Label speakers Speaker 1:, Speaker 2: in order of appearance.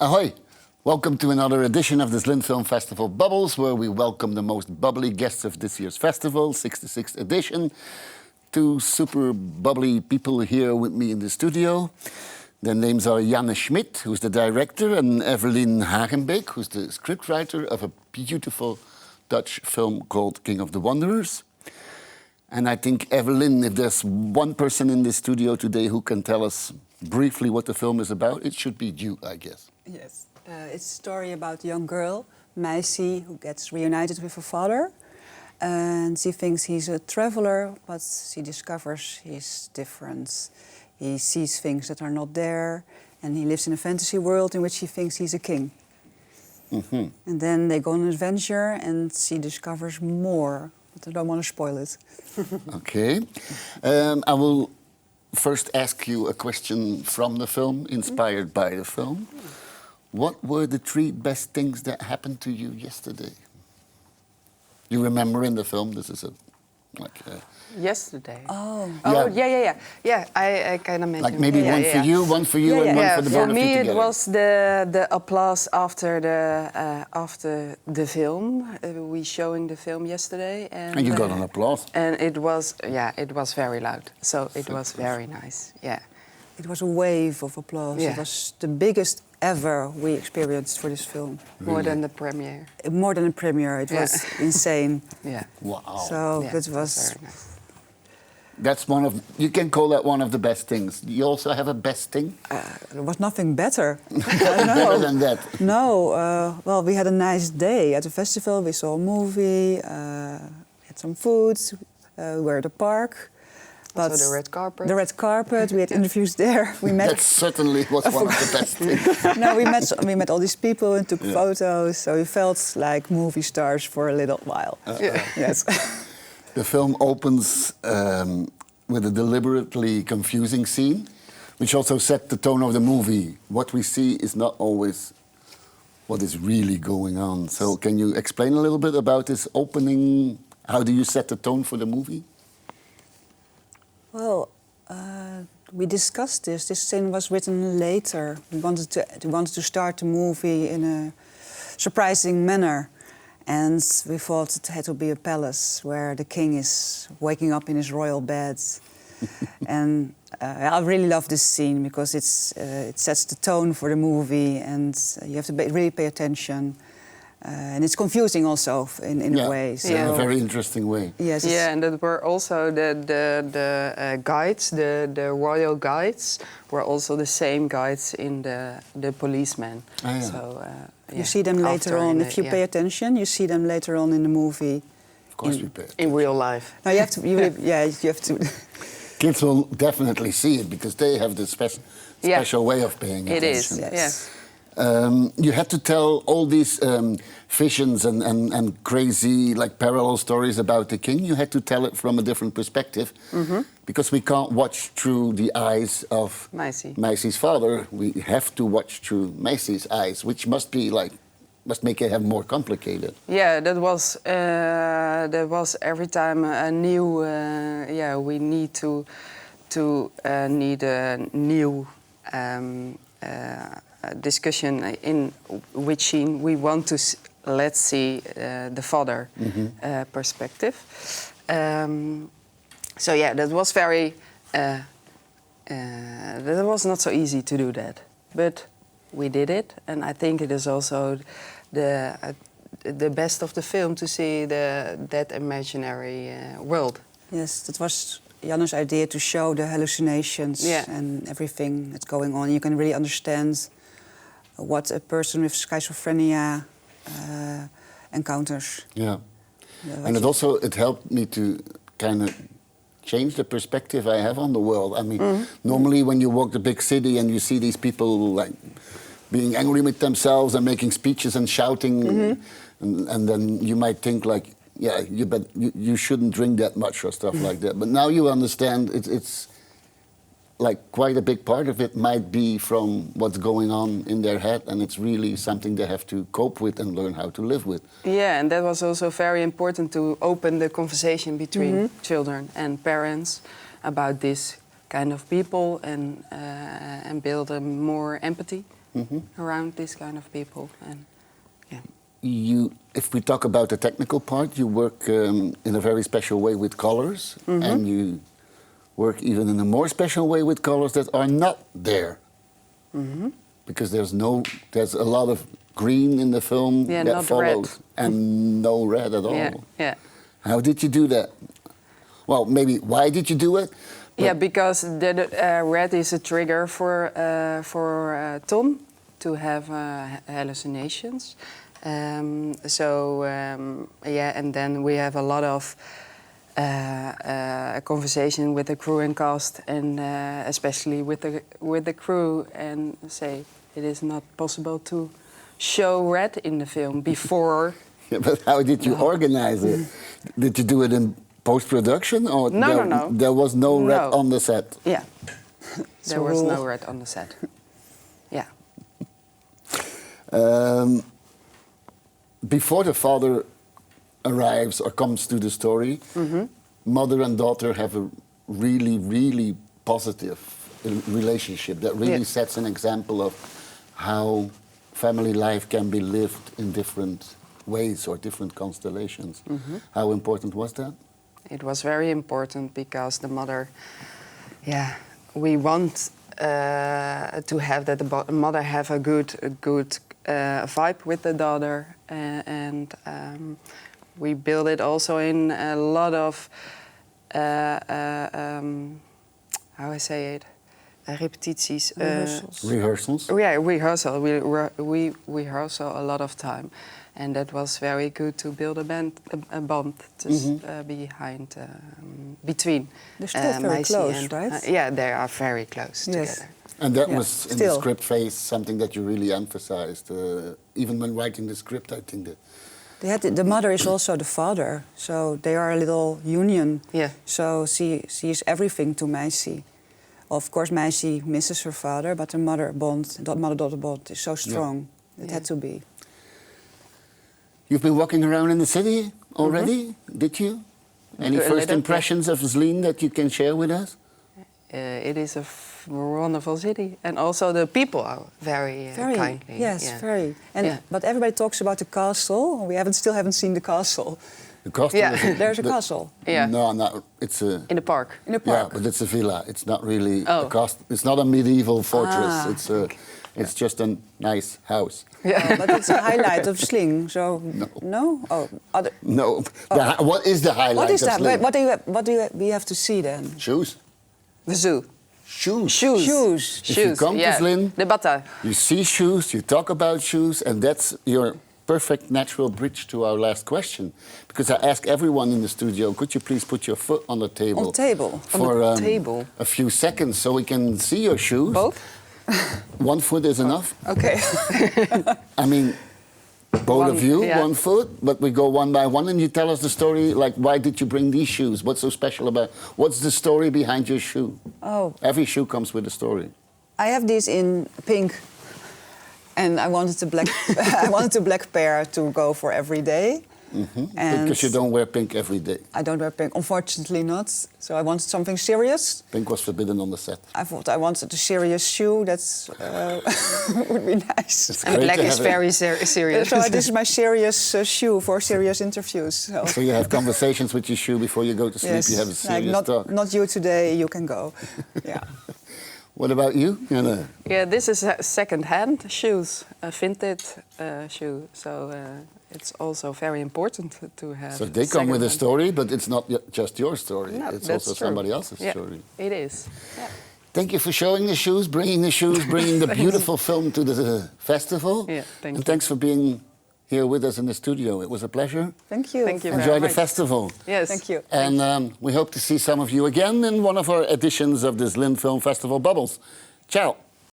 Speaker 1: Ahoy! Welcome to another edition of the Slim Film Festival Bubbles, where we welcome the most bubbly guests of this year's festival, 66th edition. Two super bubbly people here with me in the studio. Their names are Janne Schmidt, who's the director, and Eveline Hagenbeek, who's the scriptwriter of a beautiful Dutch film called King of the Wanderers. And I think, Eveline, if there's one person in this studio today who can tell us briefly what the film is about, it should be you, I guess.
Speaker 2: Yes. It's a story about a young girl, Meisje, who gets reunited with her father. And she thinks he's a traveler, but she discovers he's different. He sees things that are not there, and he lives in a fantasy world in which he thinks he's a king. Mm-hmm. And then they go on an adventure, and she discovers more, but I don't want to spoil it.
Speaker 1: Okay. I will first ask you a question from the film, inspired by the film. What were the three best things that happened to you yesterday? You remember in the film, this is
Speaker 3: yesterday.
Speaker 2: Oh.
Speaker 3: Oh, yeah. I kind of mentioned.
Speaker 1: Like maybe one for you, and one for the both of you together.
Speaker 3: For me, it was the applause after the film. We showing the film yesterday, and
Speaker 1: you got an applause.
Speaker 3: And it was very loud. So it was very nice. Yeah.
Speaker 2: It was a wave of applause.
Speaker 3: Yeah.
Speaker 2: It was the biggest ever we experienced for this film.
Speaker 1: Really?
Speaker 3: More than the premiere.
Speaker 2: More than a premiere. It was insane.
Speaker 3: Yeah.
Speaker 1: Wow.
Speaker 2: So
Speaker 3: yeah,
Speaker 2: that was
Speaker 3: very nice.
Speaker 1: That's one of, you can call that one of the best things. You also have a best thing?
Speaker 2: there was nothing better.
Speaker 1: Better than that?
Speaker 2: No. Well, we had a nice day at the festival. We saw a movie, had some food, we were at the park.
Speaker 3: But also the red carpet.
Speaker 2: The red carpet. We had interviews there. We met.
Speaker 1: That certainly was one of the best things.
Speaker 2: No, we met all these people and took photos. So we felt like movie stars for a little while. Yes.
Speaker 1: The film opens with a deliberately confusing scene, which also set the tone of the movie. What we see is not always what is really going on. So can you explain a little bit about this opening? How do you set the tone for the movie?
Speaker 2: Well, we discussed this. This scene was written later. We wanted to start the movie in a surprising manner. And we thought it had to be a palace where the king is waking up in his royal bed. And I really love this scene because it sets the tone for the movie, and you have to really pay attention. And it's confusing also in a way. So
Speaker 1: in a very interesting way.
Speaker 2: Yes.
Speaker 3: Yeah, and that were also the guides, the royal guides, were also the same guides in the policemen.
Speaker 1: Oh, yeah.
Speaker 3: So
Speaker 2: you see them later on. If you pay attention, you see them later on in the movie.
Speaker 1: Of course, we pay attention.
Speaker 3: In real life.
Speaker 2: No, you have to. You have to.
Speaker 1: Kids will definitely see it because they have the special way of paying attention.
Speaker 3: It is.
Speaker 2: Yes.
Speaker 3: Yeah.
Speaker 1: You had to tell all these visions and crazy, like, parallel stories about the king. You had to tell it from a different perspective, because we can't watch through the eyes of Meisje's father. We have to watch through Meisje's eyes, which must make it have more complicated.
Speaker 3: Yeah, that was every time a new. We need need a new. Discussion in which scene we want to let's see the father perspective. So yeah, that was very. That was not so easy to do that, but we did it, and I think it is also the best of the film to see that imaginary world.
Speaker 2: Yes, that was Janne's idea to show the hallucinations and everything that's going on. You can really understand what a person with schizophrenia encounters.
Speaker 1: Yeah, and it helped me to kind of change the perspective I have on the world. I mean, normally when you walk the big city and you see these people like being angry with themselves and making speeches and shouting, and then you might think like, yeah, you shouldn't drink that much or stuff like that. But now you understand it's like quite a big part of it might be from what's going on in their head, and it's really something they have to cope with and learn how to live with. Yeah,
Speaker 3: and that was also very important to open the conversation between children and parents about this kind of people and build a more empathy around these kind of people. And yeah.
Speaker 1: If we talk about the technical part, you work in a very special way with colors, and you work even in a more special way with colors that are not there. Because there's a lot of green in the film that follows, and no red at all.
Speaker 3: Yeah.
Speaker 1: How did you do that? Well, maybe why did you do it?
Speaker 3: Yeah, because the red is a trigger for Tom to have hallucinations. Yeah, and then we have a lot of conversation with the crew and cast, and especially with the crew, and say it is not possible to show red in the film before.
Speaker 1: Yeah, but how did you organize it? Did you do it in post-production, or
Speaker 3: No.
Speaker 1: There was no red on the set?
Speaker 3: Yeah, there was no red on the set. Yeah.
Speaker 1: Before the father arrives or comes to the story, mother and daughter have a really, really positive relationship that really sets an example of how family life can be lived in different ways or different constellations. How important was that?
Speaker 3: It was very important because the mother, we want to have that the mother have a good vibe with the daughter, and we build it also in a lot of how I say it, repetities,
Speaker 1: Rehearsals.
Speaker 3: Yeah, rehearsal. We rehearsal a lot of time, and that was very good to build a bond behind between.
Speaker 2: They're still very close,
Speaker 3: and,
Speaker 2: right?
Speaker 3: Yeah, they are very close together.
Speaker 1: And that was in the script phase something that you really emphasized, even when writing the script. I think that
Speaker 2: the mother is also the father, so they are a little union.
Speaker 3: Yeah.
Speaker 2: So she is everything to Meisje. Of course, Meisje misses her father, but the mother-daughter bond is so strong. It had to be.
Speaker 1: You've been walking around in the city already, did you? Any first impressions of Zlien that you can share with us?
Speaker 3: It is a wonderful city, and also the people are very kindly.
Speaker 2: Yes, very. And but everybody talks about the castle. We still haven't seen the castle.
Speaker 1: The castle.
Speaker 2: Yeah, there's a castle.
Speaker 3: Yeah.
Speaker 1: No, it's a.
Speaker 3: In the park.
Speaker 2: In the park.
Speaker 1: Yeah, but it's a villa. It's not really a castle. It's not a medieval fortress. It's just a nice house.
Speaker 2: Yeah, but it's a highlight of Zlien. So no. Oh, other.
Speaker 1: No. What is the highlight?
Speaker 2: What is
Speaker 1: of
Speaker 2: that?
Speaker 1: Zlien?
Speaker 2: What do we have to see then?
Speaker 1: Shoes.
Speaker 3: The zoo.
Speaker 1: Shoes.
Speaker 2: Shoes.
Speaker 1: If you come to Zlien,
Speaker 3: the Bata.
Speaker 1: you see shoes, you talk about shoes, and that's your perfect natural bridge to our last question. Because I ask everyone in the studio, could you please put your foot on the table?
Speaker 2: On the table.
Speaker 1: For
Speaker 3: on the table.
Speaker 1: A few seconds so we can see your shoes.
Speaker 3: Both?
Speaker 1: One foot is enough.
Speaker 2: Okay.
Speaker 1: I mean, both of you, one foot, but we go one by one and you tell us the story, like why did you bring these shoes? What's so special about, what's the story behind your shoe?
Speaker 2: Oh.
Speaker 1: Every shoe comes with a story.
Speaker 2: I have these in pink, and I wanted a black pair to go for every day. And
Speaker 1: because you don't wear pink every day.
Speaker 2: I don't wear pink, unfortunately not. So I wanted something serious.
Speaker 1: Pink was forbidden on the set.
Speaker 2: I wanted a serious shoe. That's would be nice.
Speaker 3: And black is very serious.
Speaker 2: So this is my serious shoe for serious interviews.
Speaker 1: So you have conversations with your shoe before you go to sleep.
Speaker 2: Yes,
Speaker 1: You have a serious talk.
Speaker 2: Not you today. You can go. Yeah.
Speaker 1: What about you, Janne?
Speaker 3: Yeah, this is second-hand shoes, a vintage shoe. So it's also very important to have.
Speaker 1: So they come with a story, but it's not just your story.
Speaker 3: No,
Speaker 1: it's
Speaker 3: that's
Speaker 1: also
Speaker 3: true.
Speaker 1: somebody else's
Speaker 3: Yeah,
Speaker 1: story.
Speaker 3: it is. Yeah.
Speaker 1: Thank you for showing the shoes, bringing the beautiful film to the festival.
Speaker 3: Yeah, thank you.
Speaker 1: Thanks for being here with us in the studio. It was a pleasure.
Speaker 2: Thank you.
Speaker 3: Thank you
Speaker 1: Enjoy
Speaker 3: very
Speaker 1: the
Speaker 3: much.
Speaker 1: festival.
Speaker 3: Yes.
Speaker 2: Thank you.
Speaker 1: And we hope to see some of you again in one of our editions of this Zlien Film Festival Bubbles. Ciao.